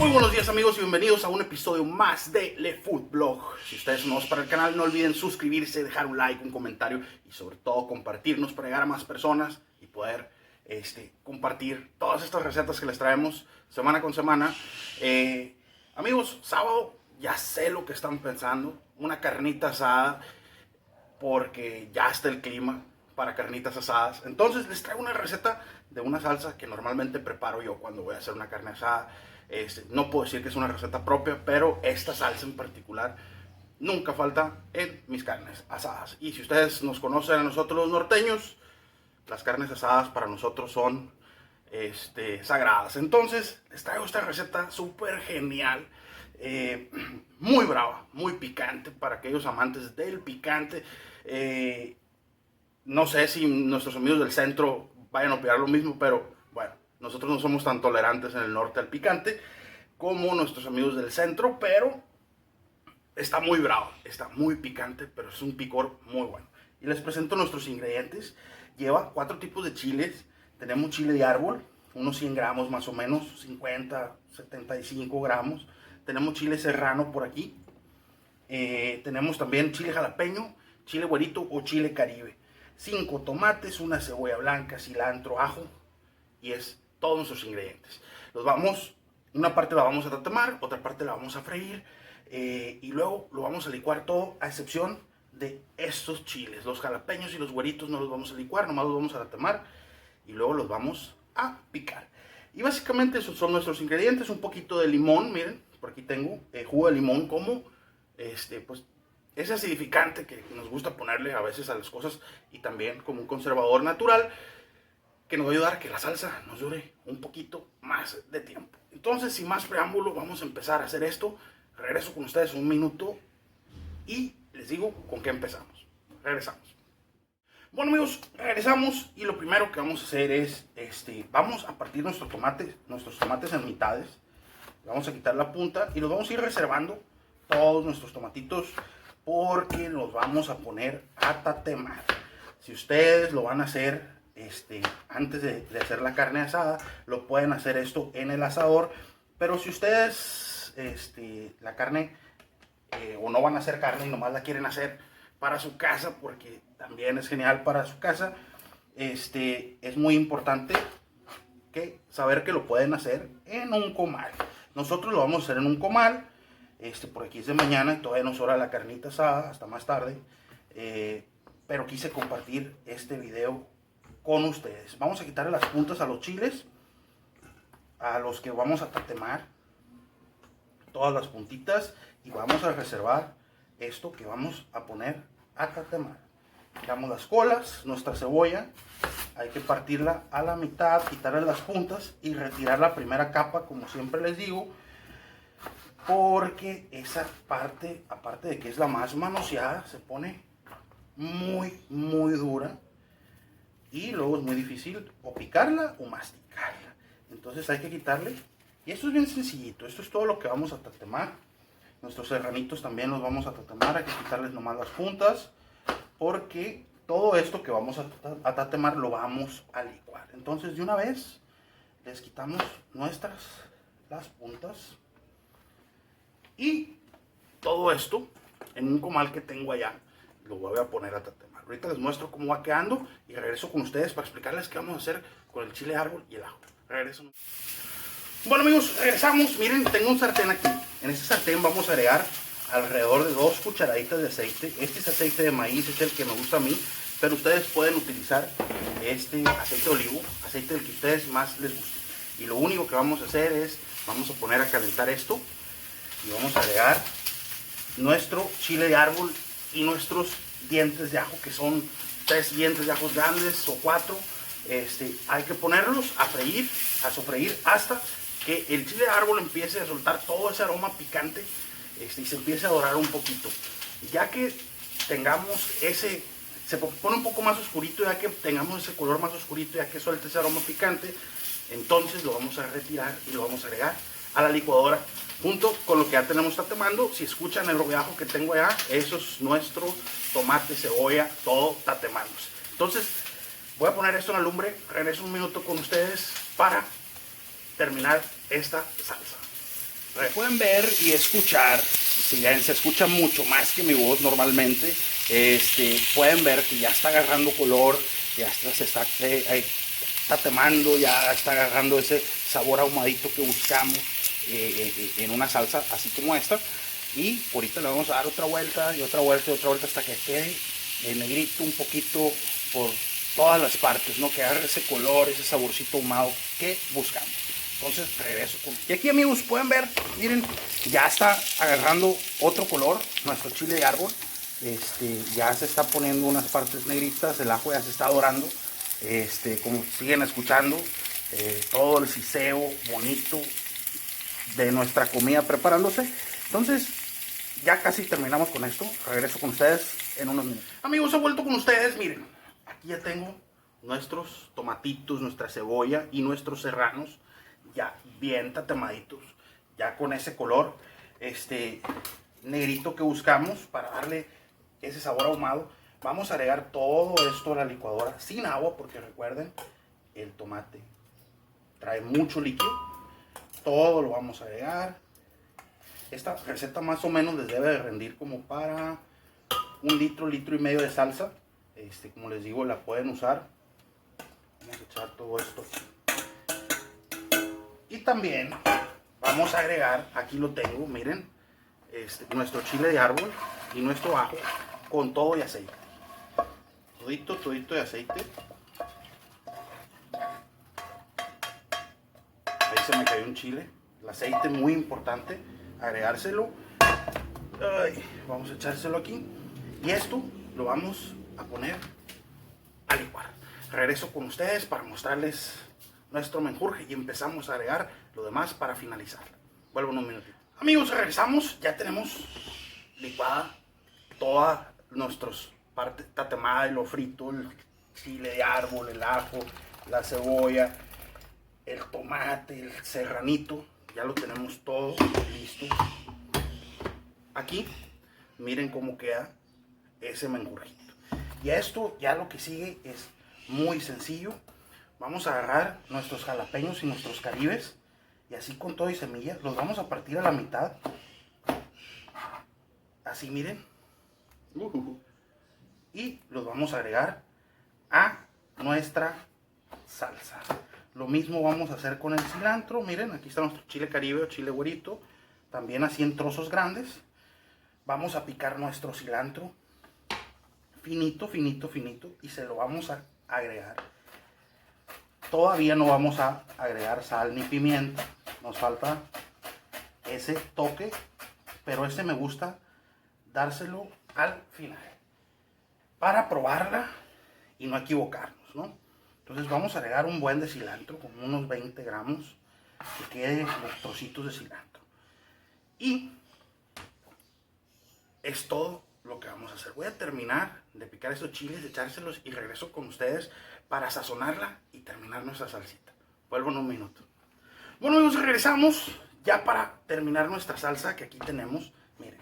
Muy buenos días amigos y bienvenidos a un episodio más de Le Food Blog. Si ustedes son nuevos para el canal, no olviden suscribirse, dejar un like, un comentario y sobre todo compartirnos para llegar a más personas y poder compartir todas estas recetas que les traemos semana con semana. Amigos, sábado ya sé lo que están pensando, una carnita asada porque ya está el clima para carnitas asadas. Entonces les traigo una receta de una salsa que normalmente preparo yo cuando voy a hacer una carne asada. No puedo decir que es una receta propia, pero esta salsa en particular nunca falta en mis carnes asadas. Y si ustedes nos conocen a nosotros los norteños, las carnes asadas para nosotros son sagradas. Entonces les traigo esta receta súper genial, muy brava, muy picante para aquellos amantes del picante. No sé si nuestros amigos del centro vayan a opinar lo mismo, pero bueno, nosotros no somos tan tolerantes en el norte al picante como nuestros amigos del centro, pero está muy bravo, está muy picante, pero es un picor muy bueno. Y les presento nuestros ingredientes. Lleva 4 tipos de chiles. Tenemos chile de árbol, unos 100 gramos más o menos, 50, 75 gramos. Tenemos chile serrano por aquí. Tenemos también chile jalapeño, chile güerito o chile caribe. 5 tomates, una cebolla blanca, cilantro, ajo. Y es todos nuestros ingredientes. Una parte la vamos a tatemar, otra parte la vamos a freír. Y luego lo vamos a licuar todo, a excepción de estos chiles. Los jalapeños y los güeritos no los vamos a licuar, nomás los vamos a tatemar. Y luego los vamos a picar. Y básicamente esos son nuestros ingredientes. Un poquito de limón, miren, por aquí tengo jugo de limón como pues ese acidificante que nos gusta ponerle a veces a las cosas, y también como un conservador natural que nos va a ayudar a que la salsa nos dure un poquito más de tiempo. Entonces, sin más preámbulo, vamos a empezar a hacer esto. Regreso con ustedes un minuto y les digo con qué empezamos. Regresamos. Bueno amigos, regresamos y lo primero que vamos a hacer es, vamos a partir nuestros tomates en mitades. Vamos a quitar la punta y los vamos a ir reservando todos nuestros tomatitos porque los vamos a poner a tatemar. Si ustedes lo van a hacer antes de hacer la carne asada, lo pueden hacer esto en el asador, pero si ustedes la carne o no van a hacer carne y nomás la quieren hacer para su casa, porque también es genial para su casa, es muy importante saber que lo pueden hacer en un comal. Nosotros lo vamos a hacer en un comal. Por aquí es de mañana y todavía no es hora de la carnita asada, hasta más tarde, pero quise compartir este video con ustedes. Vamos a quitarle las puntas a los chiles, a los que vamos a tatemar, todas las puntitas, y vamos a reservar esto que vamos a poner a tatemar. Quitamos las colas, nuestra cebolla, hay que partirla a la mitad, quitarle las puntas y retirar la primera capa, como siempre les digo, porque esa parte, aparte de que es la más manoseada, se pone muy dura y luego es muy difícil o picarla o masticarla. Entonces hay que quitarle, y esto es bien sencillito. Esto es todo lo que vamos a tatemar. Nuestros serranitos también los vamos a tatemar, hay que quitarles nomás las puntas, porque todo esto que vamos a tatemar lo vamos a licuar. Entonces de una vez les quitamos las puntas, y todo esto en un comal que tengo allá lo voy a poner a tatemar. Ahorita les muestro cómo va quedando y regreso con ustedes para explicarles qué vamos a hacer con el chile de árbol y el ajo. Regreso. Bueno amigos, regresamos. Miren, tengo un sartén aquí. En este sartén vamos a agregar alrededor de 2 cucharaditas de aceite. Este es aceite de maíz, es el que me gusta a mí, pero ustedes pueden utilizar aceite de olivo, aceite del que a ustedes más les guste. Y lo único que vamos a hacer es, vamos a poner a calentar esto y vamos a agregar nuestro chile de árbol y nuestros dientes de ajo, que son 3 dientes de ajos grandes o 4. Hay que ponerlos a freír, a sofreír hasta que el chile de árbol empiece a soltar todo ese aroma picante y se empiece a dorar un poquito. Ya que tengamos se pone un poco más oscurito, ya que tengamos ese color más oscurito, ya que suelte ese aroma picante, entonces lo vamos a retirar y lo vamos a agregar a la licuadora junto con lo que ya tenemos tatemando. Si escuchan el rodajo que tengo allá, eso es nuestro tomate, cebolla, todo tatemándose. Entonces voy a poner esto en la lumbre, regreso un minuto con ustedes para terminar esta salsa. pueden ver y escuchar, si bien se escucha mucho más que mi voz normalmente, pueden ver que ya está agarrando color, ya se está tatemando, ya está agarrando ese sabor ahumadito que buscamos en una salsa así como esta. Y ahorita le vamos a dar otra vuelta y otra vuelta y otra vuelta hasta que quede negrito un poquito por todas las partes, ¿no? Que agarre ese color, ese saborcito ahumado que buscamos. Entonces regreso con... Y aquí, amigos, pueden ver, miren, ya está agarrando otro color nuestro chile de árbol. Ya se está poniendo unas partes negritas, el ajo ya se está dorando. Como siguen escuchando, todo el siseo bonito de nuestra comida preparándose. Entonces ya casi terminamos con esto. Regreso con ustedes en unos minutos. Amigos, he vuelto con ustedes. Miren, aquí ya tengo nuestros tomatitos, nuestra cebolla y nuestros serranos ya bien tatemaditos, ya con ese color negrito que buscamos para darle ese sabor ahumado. Vamos a agregar todo esto a la licuadora sin agua, porque recuerden, el tomate trae mucho líquido. Todo lo vamos a agregar. Esta receta más o menos les debe de rendir como para 1 litro, litro y medio de salsa. Como les digo, la pueden usar. Vamos a echar todo esto. Y también vamos a agregar, aquí lo tengo, miren, nuestro chile de árbol y nuestro ajo con todo y aceite. Todito de aceite. Ahí se me cayó un chile. El aceite muy importante, agregárselo. Ay, vamos a echárselo aquí. Y esto lo vamos a poner a licuar. Regreso con ustedes para mostrarles nuestro menjurje y empezamos a agregar lo demás para finalizar. Vuelvo en un minutito. Amigos, regresamos. Ya tenemos licuada toda nuestras partes tatemada, lo frito, el chile de árbol, el ajo, la cebolla, el tomate, el serranito. Ya lo tenemos todo listo. Aquí, miren cómo queda ese menjurjito. Y esto ya lo que sigue es muy sencillo. Vamos a agarrar nuestros jalapeños y nuestros caribes y así con todo y semillas los vamos a partir a la mitad. Así, miren. Y los vamos a agregar a nuestra salsa. Lo mismo vamos a hacer con el cilantro. Miren, aquí está nuestro chile caribe o chile güerito. También así en trozos grandes. Vamos a picar nuestro cilantro finito, finito, finito. Y se lo vamos a agregar. Todavía no vamos a agregar sal ni pimienta. Nos falta ese toque. Pero me gusta dárselo al final. Para probarla y no equivocarnos, ¿no? Entonces vamos a agregar un buen de cilantro, como unos 20 gramos, que queden los trocitos de cilantro. Y es todo lo que vamos a hacer. Voy a terminar de picar estos chiles, echárselos y regreso con ustedes para sazonarla y terminar nuestra salsita. Vuelvo en un minuto. Bueno, amigos, regresamos ya para terminar nuestra salsa que aquí tenemos. Miren,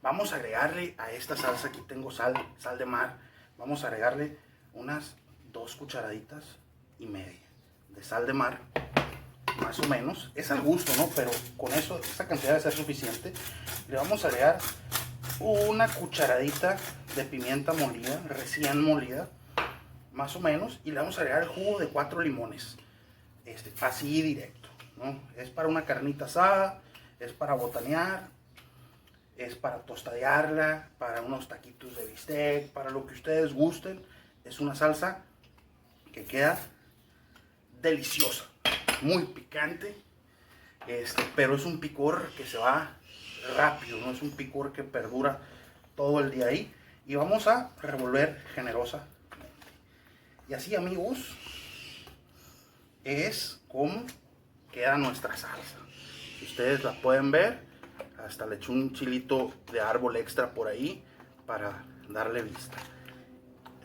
vamos a agregarle a esta salsa, aquí tengo sal de mar. Vamos a agregarle unas 2 cucharaditas y media de sal de mar, más o menos, es al gusto, ¿no? Pero con eso, esta cantidad debe ser suficiente. Le vamos a agregar una cucharadita de pimienta molida, recién molida, más o menos, y le vamos a agregar el jugo de 4 limones, así directo, ¿no? Es para una carnita asada, es para botanear, es para tostadearla, para unos taquitos de bistec, para lo que ustedes gusten. Es una salsa que queda deliciosa, muy picante, pero es un picor que se va rápido, no es un picor que perdura todo el día ahí. Y vamos a revolver generosamente. Y así, amigos, es como queda nuestra salsa. Si ustedes la pueden ver, hasta le eché un chilito de árbol extra por ahí para darle vista.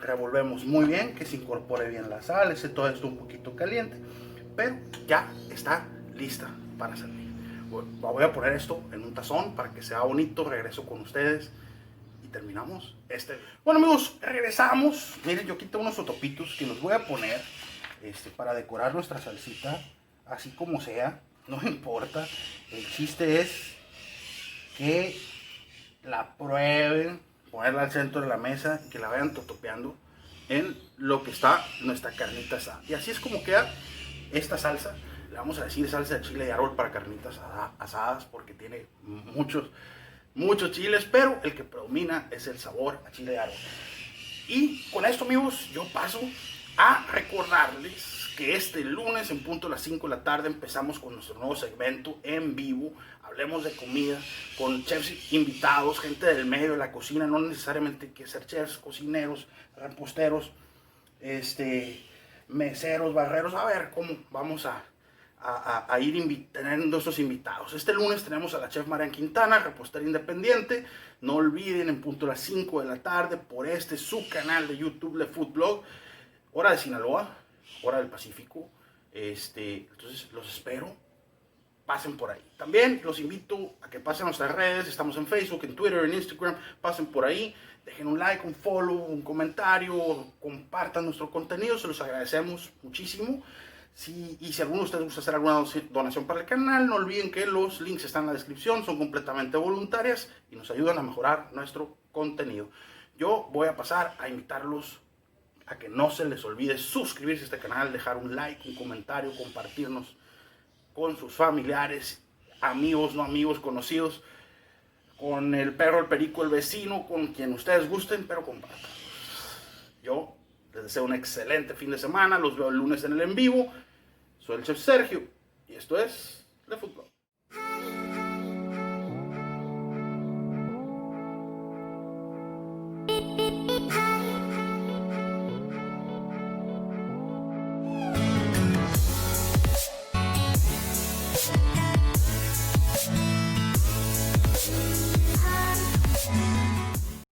Revolvemos muy bien, que se incorpore bien la sal, todo esto un poquito caliente, pero ya está lista para servir. Voy a poner esto en un tazón para que sea bonito. Regreso con ustedes y terminamos Bueno, amigos, regresamos. Miren, yo quito unos totopitos que los voy a poner para decorar nuestra salsita, así como sea. no importa. El chiste es que la prueben, ponerla al centro de la mesa y que la vayan totopeando en lo que está nuestra carnita asada. Y así es como queda esta salsa. Le vamos a decir salsa de chile de árbol para carnitas asadas porque tiene muchos chiles, pero el que predomina es el sabor a chile de árbol. Y con esto, amigos, yo paso a recordarles que este lunes en punto a las 5 de la tarde empezamos con nuestro nuevo segmento en vivo. Hablemos de comida con chefs invitados, gente del medio de la cocina, no necesariamente hay que ser chefs, cocineros, reposteros, meseros, barreros. A ver cómo vamos a ir teniendo esos invitados. Este lunes tenemos a la chef Marian Quintana, repostera independiente. No olviden, en punto a las 5 de la tarde, por su canal de YouTube, Le Food Blog, hora de Sinaloa, hora del Pacífico. Entonces los espero, pasen por ahí. También los invito a que pasen a nuestras redes, estamos en Facebook, en Twitter, en Instagram, pasen por ahí, dejen un like, un follow, un comentario, compartan nuestro contenido, se los agradecemos muchísimo. Y si alguno de ustedes gusta hacer alguna donación para el canal, no olviden que los links están en la descripción, son completamente voluntarias y nos ayudan a mejorar nuestro contenido. Yo voy a pasar a invitarlos a que no se les olvide suscribirse a este canal, dejar un like, un comentario, compartirnos con sus familiares, amigos, no amigos, conocidos, con el perro, el perico, el vecino, con quien ustedes gusten, pero compartan. Yo les deseo un excelente fin de semana, los veo el lunes en el en vivo. Soy el chef Sergio y esto es Le Food Blog.